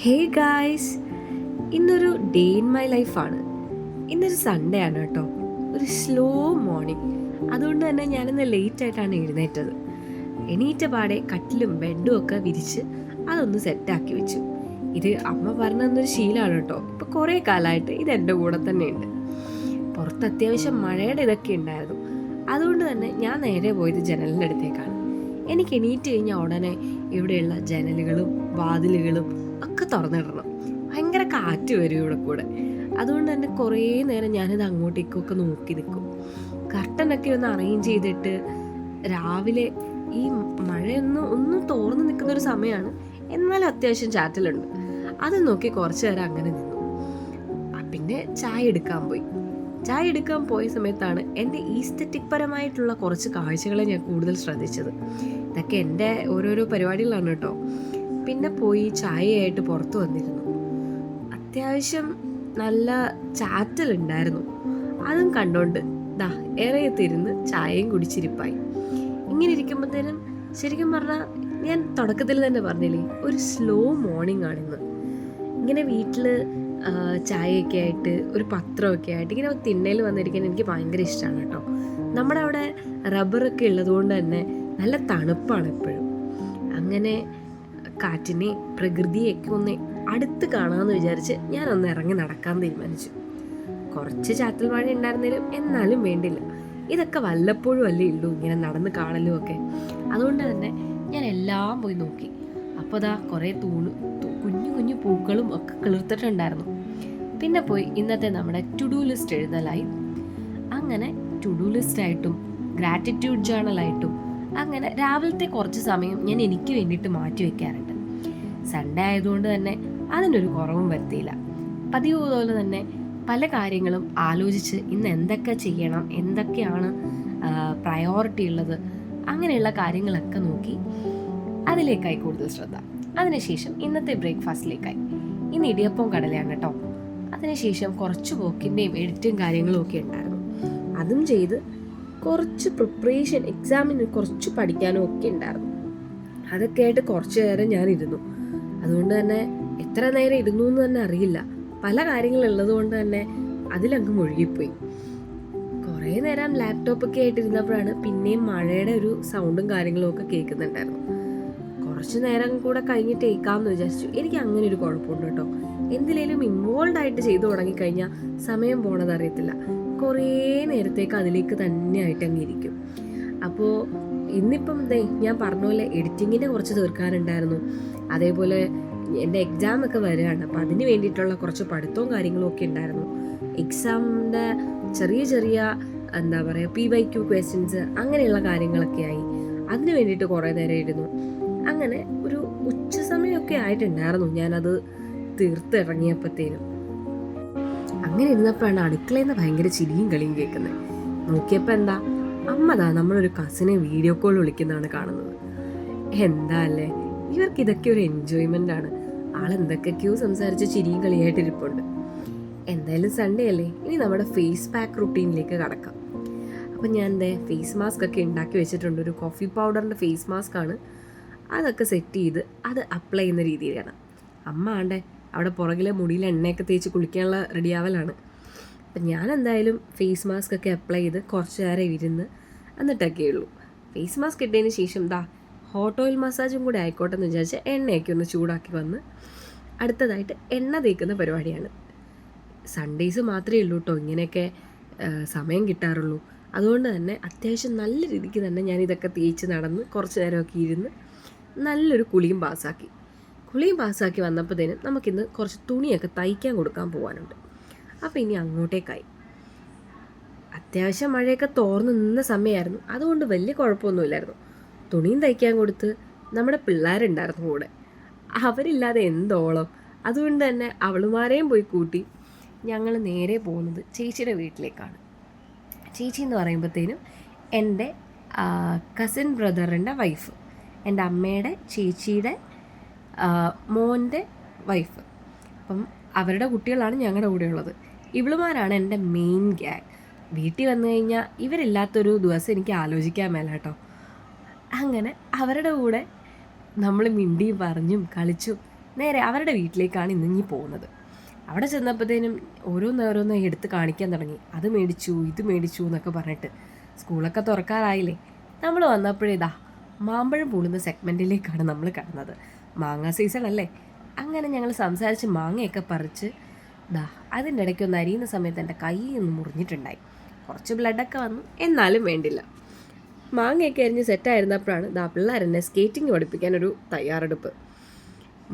Hey guys, ഇന്നൊരു day in my ലൈഫാണ്. ഇന്നൊരു സൺഡേ ആണ് കേട്ടോ. ഒരു സ്ലോ മോർണിംഗ്. അതുകൊണ്ട് തന്നെ ഞാനിന്ന് ലേറ്റ് ആയിട്ടാണ് എഴുന്നേറ്റത്. എണീറ്റ പാടെ കട്ടിലും ബെഡും ഒക്കെ വിരിച്ച് അതൊന്ന് സെറ്റാക്കി വെച്ചു. ഇത് അമ്മ പറഞ്ഞു തന്നൊരു ശീലമാണ് കേട്ടോ. ഇപ്പോൾ കുറേ കാലമായിട്ട് ഇത് എൻ്റെ കൂടെ തന്നെയുണ്ട്. പുറത്ത് അത്യാവശ്യം മഴയുടെ ഇതൊക്കെ ഉണ്ടായിരുന്നു. അതുകൊണ്ട് തന്നെ ഞാൻ നേരെ പോയത് ജനലിൻ്റെ അടുത്തേക്കാണ്. എനിക്ക് എണീറ്റ് കഴിഞ്ഞാൽ ഉടനെ ഇവിടെയുള്ള ജനലുകളും വാതിലുകളും ഒക്കെ തുറന്നിടണം. ഭയങ്കര കാറ്റ് വരും ഇവിടെ കൂടെ. അതുകൊണ്ട് തന്നെ കുറേ നേരം ഞാനിത് അങ്ങോട്ടേക്കൊക്കെ നോക്കി നിൽക്കും. കർട്ടനൊക്കെ ഒന്ന് അറേഞ്ച് ചെയ്തിട്ട് രാവിലെ ഈ മഴയൊന്നും തോർന്ന് നിൽക്കുന്ന ഒരു സമയമാണ്. എന്നാലും അത്യാവശ്യം ചാറ്റലുണ്ട്. അത് നോക്കി കുറച്ച് നേരം അങ്ങനെ നിന്നു. പിന്നെ ചായ എടുക്കാൻ പോയ സമയത്താണ് എൻ്റെ ഈസ്തറ്റിക് പരമായിട്ടുള്ള കുറച്ച് കാഴ്ചകളെ ഞാൻ കൂടുതൽ ശ്രദ്ധിച്ചത്. ഇതൊക്കെ എൻ്റെ ഓരോരോ പരിപാടികളാണ് കേട്ടോ. പിന്നെ പോയി ചായയായിട്ട് പുറത്തു വന്നിരുന്നു. അത്യാവശ്യം നല്ല ചാറ്റലുണ്ടായിരുന്നു. അതും കണ്ടോണ്ട് ഏറെയത്തിരുന്ന് ചായയും കുടിച്ചിരിപ്പായി. ഇങ്ങനെ ഇരിക്കുമ്പോഴത്തേനും ശരിക്കും പറഞ്ഞാൽ ഞാൻ തുടക്കത്തിൽ തന്നെ പറഞ്ഞില്ലേ, ഒരു സ്ലോ മോർണിംഗ് ആണിന്ന്. ഇങ്ങനെ വീട്ടിൽ ചായയൊക്കെ ആയിട്ട് ഒരു പത്രമൊക്കെ ആയിട്ട് ഇങ്ങനെ തിണ്ണയിൽ വന്നിരിക്കാൻ എനിക്ക് ഭയങ്കര ഇഷ്ടമാണ് കേട്ടോ. നമ്മുടെ അവിടെ റബ്ബറൊക്കെ ഉള്ളതുകൊണ്ട് തന്നെ നല്ല തണുപ്പാണ് എപ്പോഴും. അങ്ങനെ കാറ്റിനെ പ്രകൃതിയൊക്കെ ഒന്ന് അടുത്ത് കാണാമെന്ന് വിചാരിച്ച് ഞാനൊന്ന് ഇറങ്ങി നടക്കാൻ തീരുമാനിച്ചു. കുറച്ച് ചാറ്റൽ മഴ ഉണ്ടായിരുന്നാലും എന്നാലും വേണ്ടില്ല. ഇതൊക്കെ വല്ലപ്പോഴും അല്ലേ ഉള്ളൂ ഇങ്ങനെ നടന്ന് കാണലും ഒക്കെ. അതുകൊണ്ട് തന്നെ ഞാൻ എല്ലാം പോയി നോക്കി. അപ്പോൾ കുറേ കുഞ്ഞു കുഞ്ഞു പൂക്കളും ഒക്കെ കിളിർത്തിട്ടുണ്ടായിരുന്നു. പിന്നെ പോയി ഇന്നത്തെ നമ്മുടെ ടു ഡു ലിസ്റ്റ് എഴുതലായി. അങ്ങനെ ടു ഡു ലിസ്റ്റായിട്ടും ഗ്രാറ്റിറ്റ്യൂഡ് ജേർണലായിട്ടും അങ്ങനെ രാവിലത്തെ കുറച്ച് സമയം ഞാൻ എനിക്ക് വേണ്ടിയിട്ട് മാറ്റി വയ്ക്കാറുണ്ട്. സൺഡേ ആയതുകൊണ്ട് തന്നെ അതിനൊരു കുറവും വരുത്തിയില്ല. പതിവ് പോലെ തന്നെ പല കാര്യങ്ങളും ആലോചിച്ച് ഇന്ന് എന്തൊക്കെ ചെയ്യണം, എന്തൊക്കെയാണ് പ്രയോറിറ്റി ഉള്ളത്, അങ്ങനെയുള്ള കാര്യങ്ങളൊക്കെ നോക്കി അതിലേക്കായി കൂടുതൽ ശ്രദ്ധ. അതിനുശേഷം ഇന്നത്തെ ബ്രേക്ക്ഫാസ്റ്റിലേക്കായി. ഇന്ന് ഇടിയപ്പം കടലയാണ് കേട്ടോ. അതിനുശേഷം കുറച്ച് വർക്കിൻ്റെയും എഡിറ്റും കാര്യങ്ങളും ഒക്കെ ഉണ്ടായിരുന്നു. അതും ചെയ്ത് കുറച്ച് പ്രിപ്പറേഷൻ, എക്സാമിന് കുറച്ച് പഠിക്കാനും ഒക്കെ ഉണ്ടായിരുന്നു. അതൊക്കെ ആയിട്ട് കുറച്ച് നേരം ഞാൻ ഇരുന്നു. അതുകൊണ്ട് തന്നെ എത്ര നേരം ഇരുന്നു എന്ന് തന്നെ അറിയില്ല. പല കാര്യങ്ങളുള്ളത് കൊണ്ട് തന്നെ അതിലങ്ങ് മുഴുകിപ്പോയി. കുറേ നേരം ലാപ്ടോപ്പൊക്കെ ആയിട്ടിരുന്നപ്പോഴാണ് പിന്നെയും മഴയുടെ ഒരു സൗണ്ടും കാര്യങ്ങളും ഒക്കെ കേൾക്കുന്നുണ്ടായിരുന്നു. കുറച്ച് നേരം കൂടെ കഴിഞ്ഞിട്ട് കേൾക്കാമെന്ന് വിചാരിച്ചു. എനിക്ക് അങ്ങനെ ഒരു കുഴപ്പമുണ്ട് കേട്ടോ. എന്തിലേലും ഇൻവോൾവ് ആയിട്ട് ചെയ്തു തുടങ്ങിക്കഴിഞ്ഞാൽ സമയം പോണത് അറിയത്തില്ല. കുറേ നേരത്തേക്ക് അതിലേക്ക് തന്നെ ആയിട്ട് അങ്ങ് ഇരിക്കും. അപ്പോൾ ഇന്നിപ്പം ഞാൻ പറഞ്ഞ പോലെ എഡിറ്റിങ്ങിൻ്റെ കുറച്ച് തീർക്കാനുണ്ടായിരുന്നു. അതേപോലെ എൻ്റെ എക്സാമൊക്കെ വരികയാണ്. അപ്പം അതിന് വേണ്ടിയിട്ടുള്ള കുറച്ച് പഠിത്തവും കാര്യങ്ങളും ഒക്കെ ഉണ്ടായിരുന്നു. എക്സാമിൻ്റെ ചെറിയ എന്താ പറയുക, PYQ ക്വസ്റ്റ്യൻസ് അങ്ങനെയുള്ള കാര്യങ്ങളൊക്കെ ആയി. അതിന് വേണ്ടിയിട്ട് കുറേ നേരം ഇരുന്നു. അങ്ങനെ ഒരു ഉച്ച സമയമൊക്കെ ആയിട്ടുണ്ടായിരുന്നു ഞാനത് തീർത്തിറങ്ങിയപ്പോഴത്തേനും. അങ്ങനെ ഇരുന്നപ്പോഴാണ് അടുക്കളയിൽ നിന്ന് ഭയങ്കര ചിരിയും കളിയും കേൾക്കുന്നത്. നോക്കിയപ്പോൾ അമ്മ നമ്മളൊരു കസിനെ വീഡിയോ കോൾ വിളിക്കുന്നതാണ് കാണുന്നത്. എന്താ അല്ലേ, ഇവർക്ക് ഇതൊക്കെ ഒരു എൻജോയ്മെൻ്റ് ആണ്. ആളെന്തൊക്കെയോ സംസാരിച്ച് ചിരിയും കളിയായിട്ടിരിപ്പുണ്ട്. എന്തായാലും സൺഡേ അല്ലേ, ഇനി നമ്മുടെ ഫേസ് പാക്ക് റുട്ടീനിലേക്ക് കടക്കാം. അപ്പം ഞാൻ ഫേസ് മാസ്ക് ഒക്കെ ഉണ്ടാക്കി വെച്ചിട്ടുണ്ട്. ഒരു കോഫി പൗഡറിൻ്റെ ഫേസ് മാസ്ക് ആണ്. അതൊക്കെ സെറ്റ് ചെയ്ത് അത് അപ്ലൈ ചെയ്യുന്ന രീതിയിലാണ്. അമ്മ അവിടെ പുറകിലെ മുടിയിൽ എണ്ണയൊക്കെ തേച്ച് കുളിക്കാനുള്ള റെഡിയാവലാണ്. അപ്പം ഞാൻ എന്തായാലും ഫേസ് മാസ്ക് ഒക്കെ അപ്ലൈ ചെയ്ത് കുറച്ച് നേരം ഇരുന്ന് എന്നിട്ടൊക്കെ ഉള്ളൂ. ഫേസ് മാസ്ക് ഇട്ടതിന് ശേഷം ഹോട്ട് ഓയിൽ മസാജും കൂടെ ആയിക്കോട്ടെ എന്ന് വിചാരിച്ച് എണ്ണയൊക്കെ ഒന്ന് ചൂടാക്കി വന്ന് അടുത്തതായിട്ട് എണ്ണ തേക്കുന്ന പരിപാടിയാണ്. സൺഡേയ്സ് മാത്രമേ ഉള്ളൂ കേട്ടോ ഇങ്ങനെയൊക്കെ സമയം കിട്ടാറുള്ളൂ. അതുകൊണ്ട് തന്നെ അത്യാവശ്യം നല്ല രീതിക്ക് തന്നെ ഞാൻ ഇതൊക്കെ തേച്ച് നടന്ന് കുറച്ച് നേരമൊക്കെ ഇരുന്ന് നല്ലൊരു കുളിയും പാസ്സാക്കി വന്നപ്പോഴത്തേനും നമുക്കിന്ന് കുറച്ച് തുണിയൊക്കെ തയ്ക്കാൻ കൊടുക്കാൻ പോകാനുണ്ട്. അപ്പോൾ ഇനി അങ്ങോട്ടേക്കായി. അത്യാവശ്യം മഴയൊക്കെ തോർന്ന് നിന്ന സമയമായിരുന്നു. അതുകൊണ്ട് വലിയ കുഴപ്പമൊന്നുമില്ലായിരുന്നു. തുണിയും തയ്ക്കാൻ കൊടുത്ത് നമ്മുടെ പിള്ളേരുണ്ടായിരുന്നു കൂടെ. അവരില്ലാതെ എന്തോളം. അതുകൊണ്ട് തന്നെ അവളുമാരെയും പോയി കൂട്ടി ഞങ്ങൾ നേരെ പോകുന്നത് ചേച്ചിയുടെ വീട്ടിലേക്കാണ്. ചേച്ചി എന്ന് പറയുമ്പോഴത്തേനും എൻ്റെ കസിൻ ബ്രദറിൻ്റെ വൈഫ്, എൻ്റെ അമ്മയുടെ ചേച്ചിയുടെ മോൻ്റെ വൈഫ്. അപ്പം അവരുടെ കുട്ടികളാണ് ഞങ്ങളുടെ കൂടെ ഉള്ളത്. ഇവളുമാരാണ് എൻ്റെ മെയിൻ ഗ്യാങ്. വീട്ടിൽ വന്നു കഴിഞ്ഞാൽ ഇവരില്ലാത്തൊരു ദിവസം എനിക്ക് ആലോചിക്കാൻ മേല കേട്ടോ. അങ്ങനെ അവരുടെ കൂടെ നമ്മൾ മിണ്ടിയും പറഞ്ഞും കളിച്ചും നേരെ അവരുടെ വീട്ടിലേക്കാണ് ഇന്നിങ്ങി പോകുന്നത്. അവിടെ ചെന്നപ്പോഴത്തേനും ഓരോന്നോരോന്ന് എടുത്ത് കാണിക്കാൻ തുടങ്ങി. അത് മേടിച്ചു, ഇത് മേടിച്ചു എന്നൊക്കെ പറഞ്ഞിട്ട്. സ്കൂളൊക്കെ തുറക്കാറായില്ലേ. നമ്മൾ വന്നപ്പോഴേതാ മാമ്പഴം പൂളുന്ന സെഗ്മെൻറ്റിലേക്കാണ് നമ്മൾ കടന്നത്. മാങ്ങ സീസൺ അല്ലേ. അങ്ങനെ ഞങ്ങൾ സംസാരിച്ച് മാങ്ങയൊക്കെ പറിച്ച് അതിൻ്റെ ഇടയ്ക്ക് ഒന്ന് അരിയുന്ന സമയത്ത് എൻ്റെ കൈ ഒന്ന് മുറിഞ്ഞിട്ടുണ്ടായി. കുറച്ച് ബ്ലഡൊക്കെ വന്നു, എന്നാലും വേണ്ടില്ല. മാങ്ങയൊക്കെ അരിഞ്ഞ് സെറ്റായിരുന്നപ്പോഴാണ് പിള്ളേരെന്നെ സ്കേറ്റിംഗ് പഠിപ്പിക്കാനൊരു തയ്യാറെടുപ്പ്.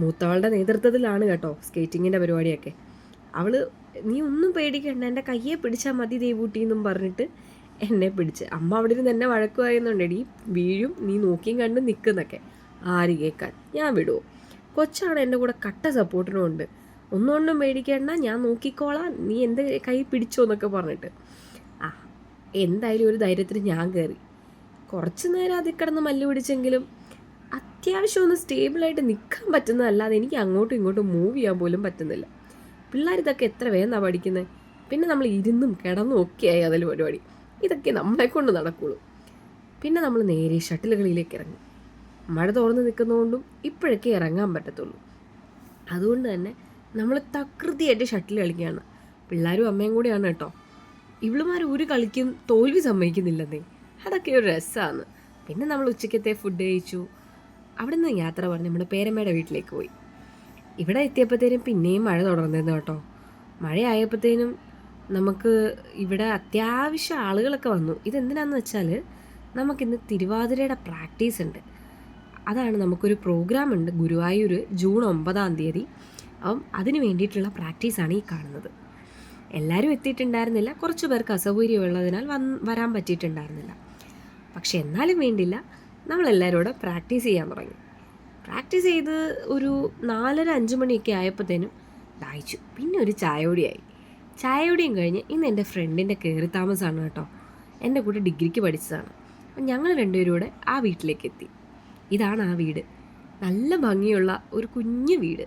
മൂത്തവളുടെ നേതൃത്വത്തിലാണ് കേട്ടോ സ്കേറ്റിങ്ങിൻ്റെ പരിപാടിയൊക്കെ. അവൾ നീ ഒന്നും പേടിക്കണ്ട, എൻ്റെ കയ്യെ പിടിച്ചാൽ മതി ദേവൂട്ടി എന്നും പറഞ്ഞിട്ട് എന്നെ പിടിച്ച്. അമ്മ അവിടെ ഇരുന്ന് എന്നെ വഴക്ക് പറയുന്നുണ്ടെടി, വീഴും, നീ നോക്കിയും കണ്ട് നിൽക്കുന്നൊക്കെ. ആര് കേൾക്കാൻ, ഞാൻ വിടുമോ? കൊച്ചാണ് എൻ്റെ കൂടെ കട്ട സപ്പോർട്ടിനും ഉണ്ട്. ഒന്നുകൊണ്ടും പേടിക്കേണ്ട, ഞാൻ നോക്കിക്കോളാം, നീ എൻ്റെ കൈ പിടിച്ചോ എന്നൊക്കെ പറഞ്ഞിട്ട്. എന്തായാലും ഒരു ധൈര്യത്തിന് ഞാൻ കയറി. കുറച്ച് നേരം അതിൽ കിടന്ന് മല്ല് പിടിച്ചെങ്കിലും അത്യാവശ്യം ഒന്ന് സ്റ്റേബിളായിട്ട് നിൽക്കാൻ പറ്റുന്നതല്ലാതെ എനിക്ക് അങ്ങോട്ടും ഇങ്ങോട്ടും മൂവ് ചെയ്യാൻ പോലും പറ്റുന്നില്ല. പിള്ളേരിതൊക്കെ എത്ര വേഗമാണ് പഠിക്കുന്നത്. പിന്നെ നമ്മൾ ഇരുന്നും കിടന്നും ഒക്കെയായി അതിൽ പരിപാടി. ഇതൊക്കെ നമ്മളെ കൊണ്ട് നടക്കുള്ളൂ. പിന്നെ നമ്മൾ നേരെ ഷട്ടിലുകളിലേക്ക് ഇറങ്ങി. മഴ തോർന്ന് നിൽക്കുന്നതുകൊണ്ടും ഇപ്പോഴൊക്കെ ഇറങ്ങാൻ പറ്റത്തുള്ളൂ. അതുകൊണ്ട് തന്നെ നമ്മൾ തകൃതിയായിട്ട് ഷട്ടിൽ കളിക്കുകയാണ്. പിള്ളേരും അമ്മയും കൂടെയാണ് കേട്ടോ. ഇവളുമാർ ഒരു കളിക്കും തോൽവി സമ്മതിക്കുന്നില്ലെന്നേ. അതൊക്കെ ഒരു രസമാണ്. പിന്നെ നമ്മൾ ഉച്ചക്കത്തെ ഫുഡ് കഴിച്ചു. അവിടെ നിന്ന് യാത്ര പറഞ്ഞ് നമ്മുടെ പേരമ്മയുടെ വീട്ടിലേക്ക് പോയി. ഇവിടെ എത്തിയപ്പോഴത്തേനും പിന്നെയും മഴ തുടർന്നിരുന്നു കേട്ടോ. മഴയായപ്പോഴത്തേനും നമുക്ക് ഇവിടെ അത്യാവശ്യം ആളുകളൊക്കെ വന്നു. ഇതെന്തിനാന്ന് വെച്ചാൽ നമുക്കിന്ന് തിരുവാതിരയുടെ പ്രാക്ടീസ് ഉണ്ട്. അതാണ്, നമുക്കൊരു പ്രോഗ്രാം ഉണ്ട് ഗുരുവായൂർ ജൂൺ 9 അപ്പം അതിന് വേണ്ടിയിട്ടുള്ള പ്രാക്ടീസാണ് ഈ കാണുന്നത്. എല്ലാവരും എത്തിയിട്ടുണ്ടായിരുന്നില്ല. കുറച്ച് പേർക്ക് അസൗകര്യമുള്ളതിനാൽ വരാൻ പറ്റിയിട്ടുണ്ടായിരുന്നില്ല. പക്ഷെ എന്നാലും വേണ്ടില്ല, നമ്മളെല്ലാവരോടും പ്രാക്ടീസ് ചെയ്യാൻ തുടങ്ങി. പ്രാക്ടീസ് ചെയ്ത് ഒരു 4:30-5 മണിയൊക്കെ ആയപ്പോഴത്തേനും ദാഹിച്ചു. പിന്നെ ഒരു ചായയോടിയായി. ചായയോടിയും കഴിഞ്ഞ് ഇന്ന് എൻ്റെ ഫ്രണ്ടിൻ്റെ കയറി താമസമാണ് കേട്ടോ. എൻ്റെ കൂടെ ഡിഗ്രിക്ക് പഠിച്ചതാണ്. അപ്പം ഞങ്ങൾ രണ്ടുപേരും കൂടെ ആ വീട്ടിലേക്ക് എത്തി. ഇതാണ് ആ വീട്. നല്ല ഭംഗിയുള്ള ഒരു കുഞ്ഞു വീട്.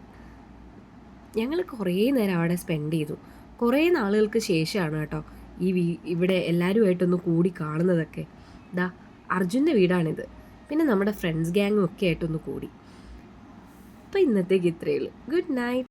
ഞങ്ങൾ കുറേ നേരം അവിടെ സ്പെൻഡ് ചെയ്തു. കുറേ നാളുകൾക്ക് ശേഷമാണ് കേട്ടോ ഇവിടെ എല്ലാവരുമായിട്ടൊന്ന് കൂടി കാണുന്നതൊക്കെ. അർജുൻ്റെ വീടാണിത്. പിന്നെ നമ്മുടെ ഫ്രണ്ട്സ് ഗ്യാങ്ങും ഒക്കെ ആയിട്ടൊന്ന് കൂടി. അപ്പോൾ ഇന്നത്തേക്ക് ഇത്രയേ ഉള്ളൂ. Good night.